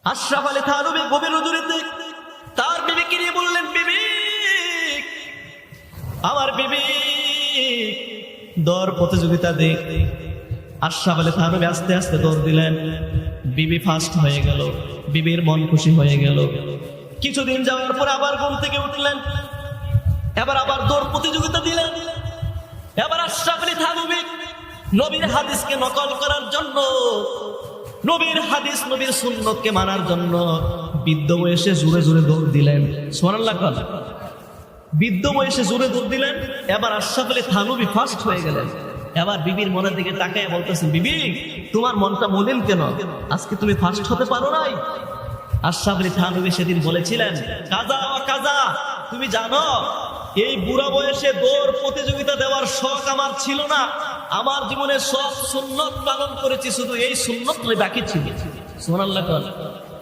আশরাফ আলী থানভী গভীর হুজুরিতে তার বিবিকে নিয়ে বললেন, বিবি, আমার বিবি দৌড় প্রতিযোগিতা দে। আশরাফ আলী থানভী আস্তে আস্তে দৌড় দিলেন। বিবি ফার্স্ট হয়ে গেল, বিবির মন খুশি হয়ে গেল। কিছুদিন যাওয়ার পর আবার ঘুম থেকে উঠলেন, এবার আবার দৌড় প্রতিযোগিতা দিলেন। এবার আশরাফ আলী থানভী নবীর হাদিসকে নকল করার জন্য, নবীর হাদিস নবীর সুন্নতকে মানার জন্য বৃদ্ধ বয়সে জোরে জোরে দৌড় দিলেন। সুবহানাল্লাহ। বৃদ্ধ বয়সে জোরে দৌড় দিলেন। এবার আশরাফ আলী থানভী ফার্স্ট হয়ে গেলেন। এবার বিবির মনের দিকে তাকায় বলতেছেন, বিবি, তোমার মনটা মলিন কেন? আজকে তুমি ফার্স্ট হতে পারো নাই? আশরাফ আলী থানভী সেদিন বলেছিলেন, কাজা ওয়া কাজা, তুমি জানো এই বুড়া বয়সে দৌড় প্রতিযোগিতা দেওয়ার শখ আমার ছিল না। আমার জীবনে সব সুন্নত পালন করেছি, শুধু এই সুন্নত বাকি ছিল। সুবহানাল্লাহ।